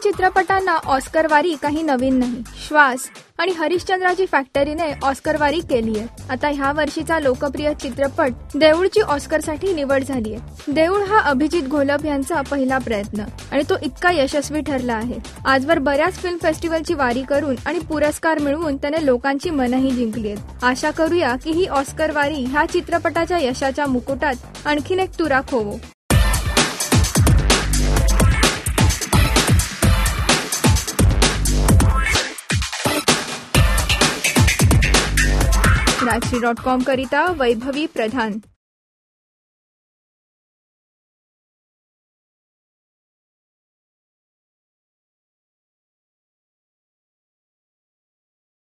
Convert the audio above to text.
चित्रपटांना ऑस्कर वारी काही नवीन नाही. श्वास आणि हरिश्चंद्राची फॅक्टरीने ऑस्कर वारी केली आहे. आता ह्या वर्षीचा लोकप्रिय चित्रपट देऊळची ऑस्करसाठी निवड झाली आहे. देऊळ हा अभिजित घोलप यांचा पहिला प्रयत्न आणि तो इतका यशस्वी ठरला आहे. आजवर बऱ्याच फिल्म फेस्टिवलची वारी करून आणि पुरस्कार मिळवून त्याने लोकांची मनही जिंकली आहेत. आशा करूया की ही ऑस्कर वारी ह्या चित्रपटाच्या यशाच्या मुकुटात आणखीन एक तुरा खोवो. राजश्री.com करिता वैभवी प्रधान.